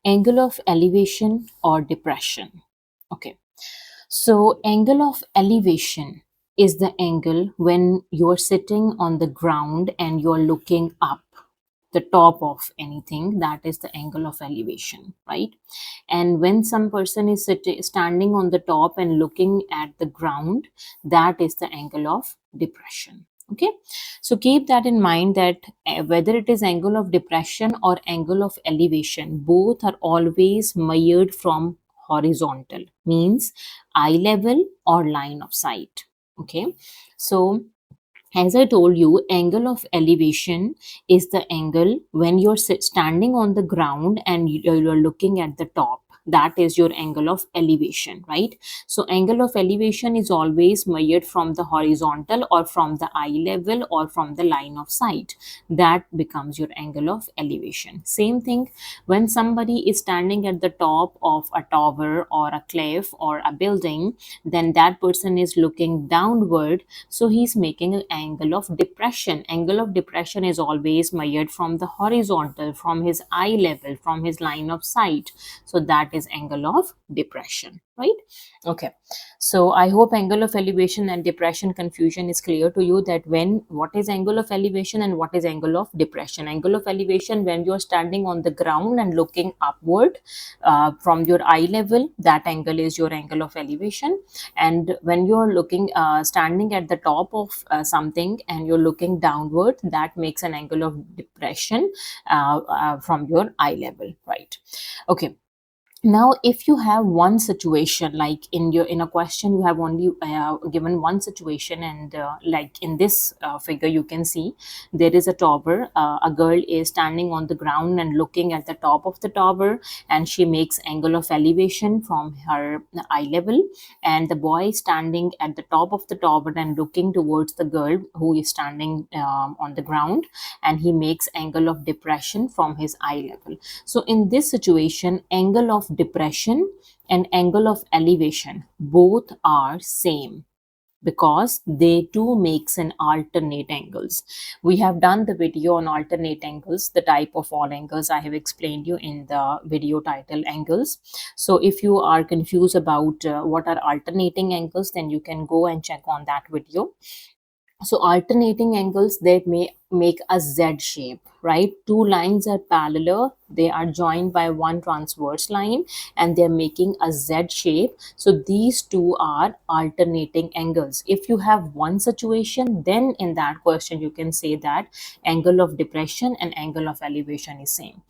Angle of elevation or depression. Okay, so angle of elevation is the angle when you're sitting on the ground and you're looking up the top of anything. That is the angle of elevation, right? And when some person is standing on the top and looking at the ground, that is the angle of depression. Okay, so keep that in mind, that whether it is angle of depression or angle of elevation, both are always measured from horizontal, means eye level or line of sight. Okay, so as I told you, angle of elevation is the angle when you're standing on the ground and you're looking at the top. That is your angle of elevation, right? So angle of elevation is always measured from the horizontal or from the eye level or from the line of sight. That becomes your angle of elevation. Same thing when somebody is standing at the top of a tower or a cliff or a building, then that person is looking downward, so he's making an angle of depression. Angle of depression is always measured from the horizontal, from his eye level, from his line of sight. So that is angle of depression, right? Okay, so I hope angle of elevation and depression confusion is clear to you, that when what is angle of elevation and what is angle of depression. Angle of elevation when you're standing on the ground and looking upward from your eye level, that angle is your angle of elevation. And when you're looking standing at the top of something and you're looking downward, that makes an angle of depression from your eye level, right? Okay, now if you have one situation, like in a question you have only given one situation, and like in this figure you can see there is a tower. A girl is standing on the ground and looking at the top of the tower, and she makes angle of elevation from her eye level. And the boy is standing at the top of the tower and looking towards the girl who is standing on the ground, and he makes angle of depression from his eye level. So in this situation, angle of depression and angle of elevation both are same, because they too makes an alternate angles. We have done the video on alternate angles, the type of all angles. I have explained you in the video title angles. So if you are confused about what are alternating angles, then you can go and check on that video. So alternating angles, that may make a Z shape, right? Two lines are parallel, they are joined by one transverse line, and they're making a Z shape. So these two are alternating angles. If you have one situation, then in that question you can say that angle of depression and angle of elevation is same.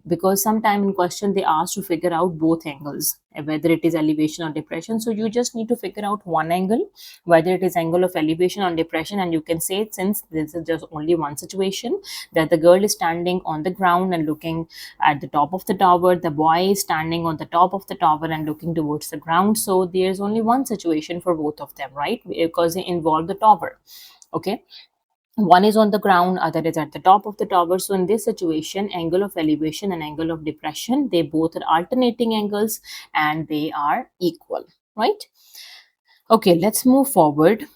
Because sometime in question they ask to figure out both angles, whether it is elevation or depression. So you just need to figure out one angle, whether it is angle of elevation or depression, and you can say, since this is just only one situation, that the girl is standing on the ground and looking at the top of the tower, the boy is standing on the top of the tower and looking towards the ground. So there's only one situation for both of them, right? Because they involve the tower. Okay, one is on the ground, other is at the top of the tower. So in this situation, angle of elevation and angle of depression, they both are alternating angles and they are equal, right? Okay, let's move forward.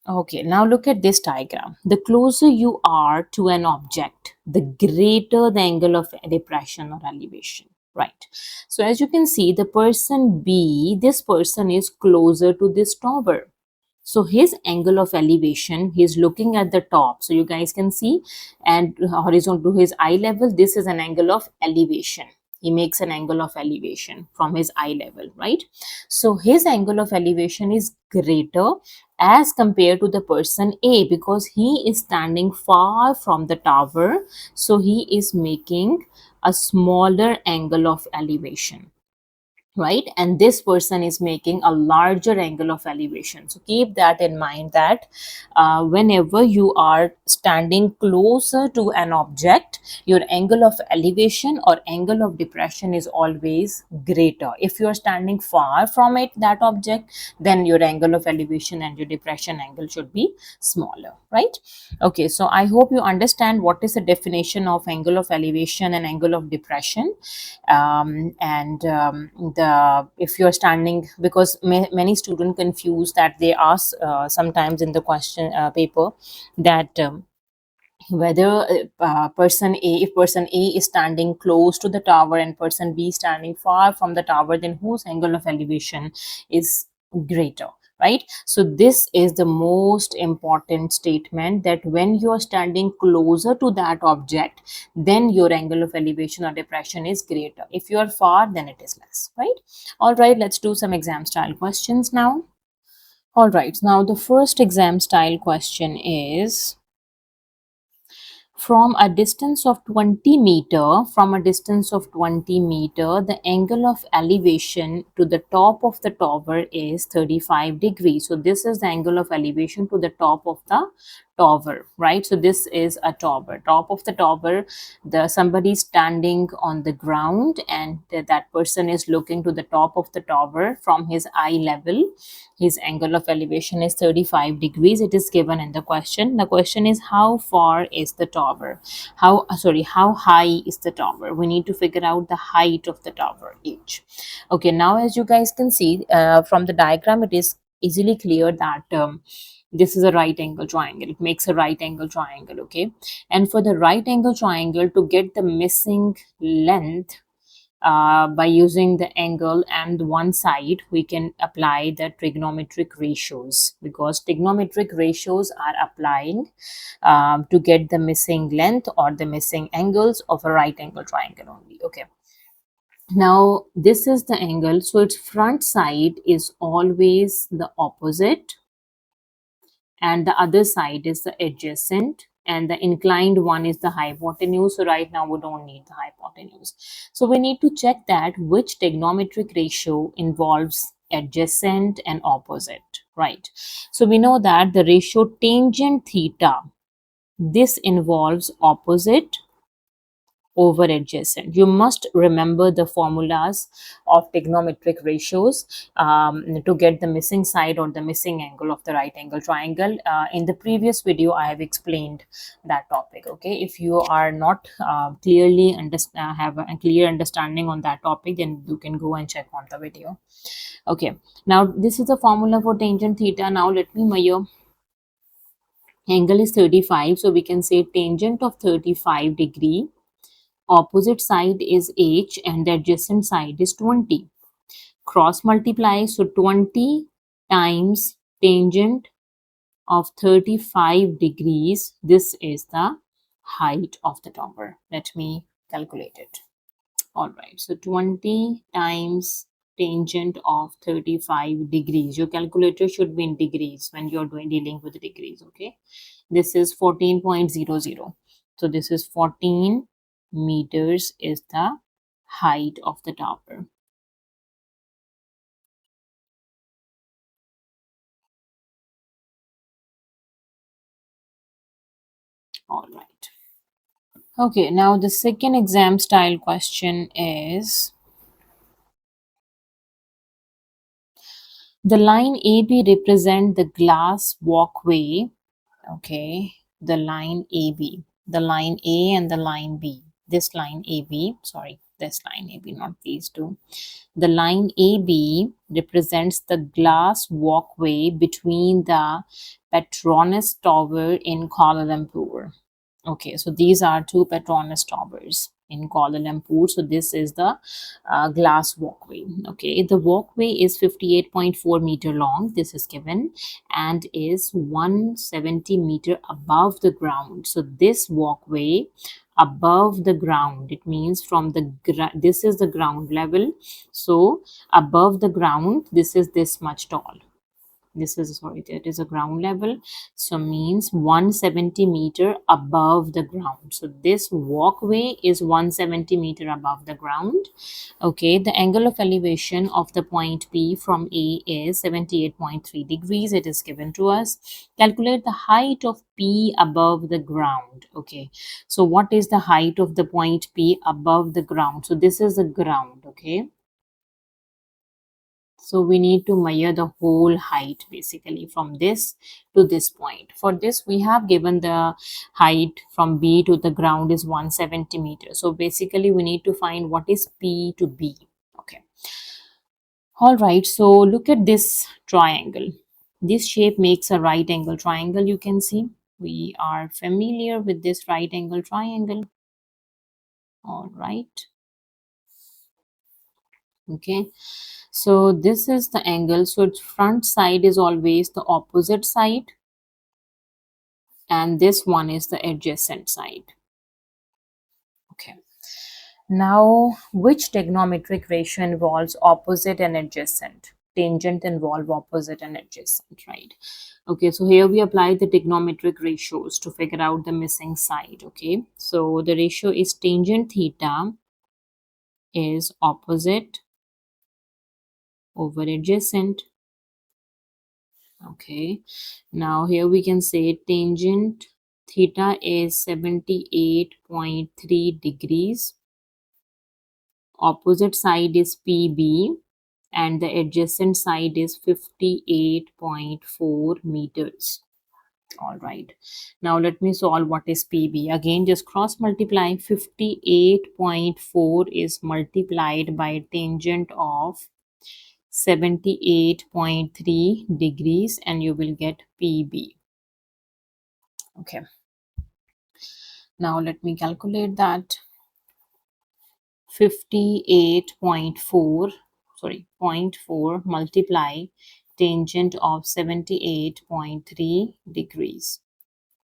Okay, now look at this diagram. The closer you are to an object, the greater the angle of depression or elevation, right? So as you can see, the person B, this person is closer to this tower. So his angle of elevation, he's looking at the top. So you guys can see, and horizontal to his eye level, this is an angle of elevation. He makes an angle of elevation from his eye level, right? So his angle of elevation is greater as compared to the person A, because he is standing far from the tower. So he is making a smaller angle of elevation, right? And this person is making a larger angle of elevation. So keep that in mind, that whenever you are standing closer to an object, your angle of elevation or angle of depression is always greater. If you are standing far from it, that object, then your angle of elevation and your depression angle should be smaller, right? Okay, so I hope you understand what is the definition of angle of elevation and angle of depression. The if you're standing, because many students confuse that, they ask sometimes in the question paper that whether person A, if person A is standing close to the tower and person B standing far from the tower, then whose angle of elevation is greater, right? So this is the most important statement, that when you are standing closer to that object, then your angle of elevation or depression is greater. If you are far, then it is less, right? All right, let's do some exam style questions now. All right, now the first exam style question is, from a distance of 20 meter, the angle of elevation to the top of the tower is 35 degrees. So this is the angle of elevation to the top of the tower, right? So this is a tower, top of the tower, the somebody standing on the ground, and that person is looking to the top of the tower from his eye level. His angle of elevation is 35 degrees. It is given in the question. The question is, how far is the tower? How high is the tower? We need to figure out the height of the tower each. Okay, now as you guys can see from the diagram, it is easily clear that this is a right angle triangle. It makes a right angle triangle, okay? And for the right angle triangle, to get the missing length, by using the angle and one side, we can apply the trigonometric ratios, because trigonometric ratios are applying to get the missing length or the missing angles of a right angle triangle only. Okay, now this is the angle, so its front side is always the opposite and the other side is the adjacent, and the inclined one is the hypotenuse. So right now we don't need the hypotenuse. So we need to check that which trigonometric ratio involves adjacent and opposite, right? So we know that the ratio tangent theta, this involves opposite over adjacent. You must remember the formulas of trigonometric ratios to get the missing side or the missing angle of the right angle triangle. In the previous video, I have explained that topic. Okay, if you are not clearly have a clear understanding on that topic, then you can go and check on the video. Okay, now this is the formula for tangent theta. Now let me measure. Angle is 35, so we can say tangent of 35 degree, opposite side is h and the adjacent side is 20. Cross multiply, so 20 times tangent of 35 degrees, this is the height of the tower. Let me calculate it. All right, so 20 times tangent of 35 degrees. Your calculator should be in degrees when you're dealing with the degrees. Okay, this is 14.00. So this is 14 meters is the height of the tower. All right. Okay, now the second exam style question is, the line AB represent the glass walkway. Okay, the line AB, the line A and the line B. This line AB, sorry, this line AB, not these two. The line AB represents the glass walkway between the Petronas Tower in Kuala Lumpur. Okay, so these are two Petronas towers in Kuala Lumpur. So this is the glass walkway. Okay, the walkway is 58.4 meter long. This is given and is 170 meter above the ground. So this walkway above the ground, it means from the this is the ground level. So above the ground, this is this much tall. This is, sorry, it is a ground level, so means 170 meter above the ground. So this walkway is 170 meter above the ground. Okay, the angle of elevation of the point P from A is 78.3 degrees. It is given to us. Calculate the height of P above the ground. Okay, so what is the height of the point P above the ground? So this is the ground. Okay, so we need to measure the whole height basically from this to this point. For this, we have given the height from B to the ground is 170 meters. So basically, we need to find what is P to B. Okay. All right. So look at this triangle. This shape makes a right angle triangle, you can see. We are familiar with this right angle triangle. All right. Okay. So this is the angle. So its front side is always the opposite side, and this one is the adjacent side. Okay. Now, which trigonometric ratio involves opposite and adjacent? Tangent involve opposite and adjacent, right? Okay, so here we apply the trigonometric ratios to figure out the missing side. Okay, so the ratio is tangent theta is opposite over adjacent. Okay, now here we can say tangent theta is 78.3 degrees, opposite side is PB, and the adjacent side is 58.4 meters. All right, now let me solve what is PB. Again, just cross multiply. 58.4 is multiplied by tangent of 78.3 degrees, and you will get PB. Okay, now let me calculate that. 58.4, sorry, 0.4 multiply tangent of 78.3 degrees.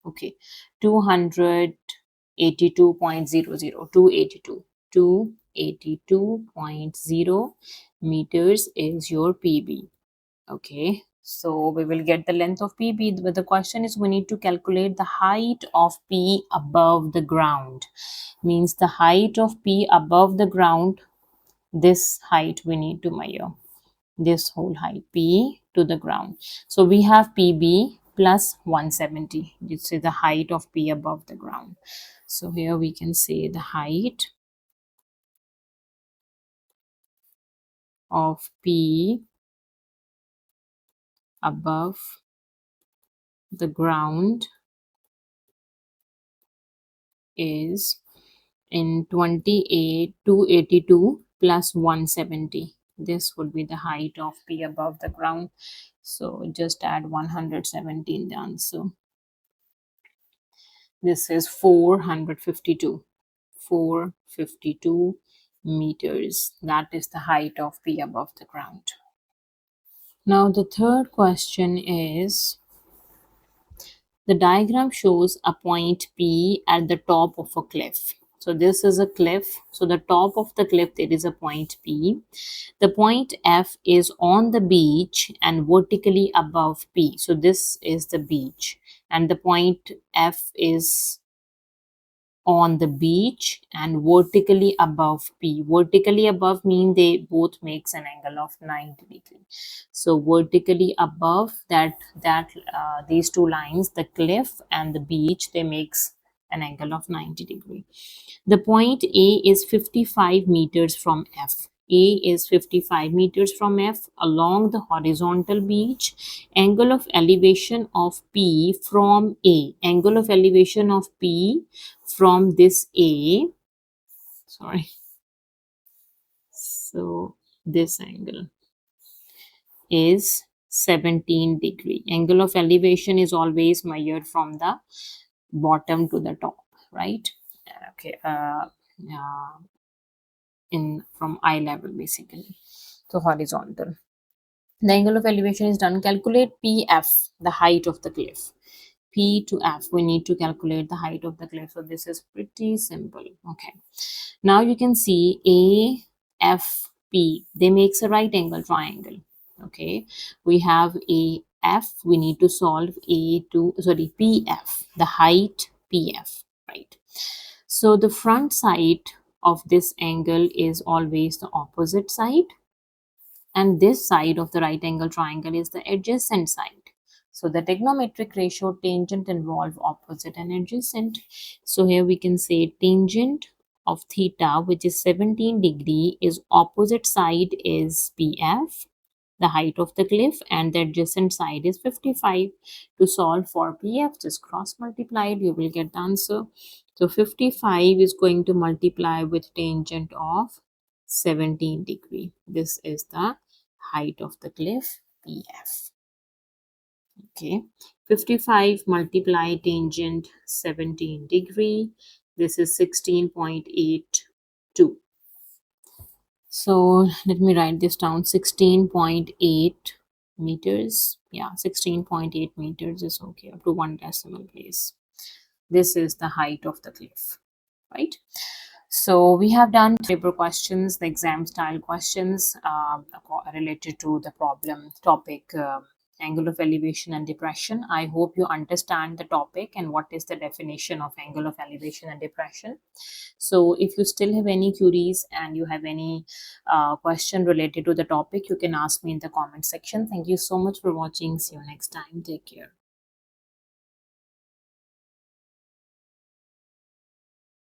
Okay, 282.00, 282.0 meters is your PB. Okay, so we will get the length of PB, but the question is we need to calculate the height of P above the ground. Means the height of P above the ground, this height we need to measure, this whole height P to the ground. So we have PB plus 170. This is the height of P above the ground. So here we can say the height of P above the ground is in 282 plus 170. This would be the height of P above the ground. So just add 170 in the answer. This is 452. 452 meters. That is the height of P above the ground. Now the third question is, the diagram shows a point P at the top of a cliff. So this is a cliff. So the top of the cliff, there is a point P. The point F is on the beach and vertically above P. So this is the beach. And the point F is on the beach and vertically above P. Vertically above mean they both makes an angle of 90 degrees. So vertically above these two lines, the cliff and the beach, they makes an angle of 90 degree. The point A is 55 meters from F. A is 55 meters from F along the horizontal beach. Angle of elevation of P from A. Angle of elevation of P from this A. Sorry. So this angle is 17 degree. Angle of elevation is always measured from the bottom to the top, right? Okay. In from eye level basically. So horizontal. The angle of elevation is done. Calculate PF, the height of the cliff. P to F, we need to calculate the height of the cliff. So this is pretty simple. Okay. Now you can see AFP, they makes a right angle triangle. Okay. We have AF, we need to solve PF, the height PF, right? So the front side of this angle is always the opposite side, and this side of the right angle triangle is the adjacent side. So the trigonometric ratio tangent involve opposite and adjacent. So here we can say tangent of theta, which is 17 degree, is opposite side is PF, the height of the cliff, and the adjacent side is 55. To solve for PF, just cross multiplied, you will get the answer. So 55 is going to multiply with tangent of 17 degree. This is the height of the cliff PF. Okay, 55 multiply tangent 17 degree. This is 16.82. So let me write this down. 16.8 meters. Yeah, 16.8 meters is okay, up to 1 decimal place. This is the height of the cliff, right? So we have done paper questions, the exam style questions related to the problem topic, angle of elevation and depression. I hope you understand the topic and what is the definition of angle of elevation and depression. So if you still have any queries and you have any question related to the topic, you can ask me in the comment section. Thank you so much for watching. See you next time. Take care.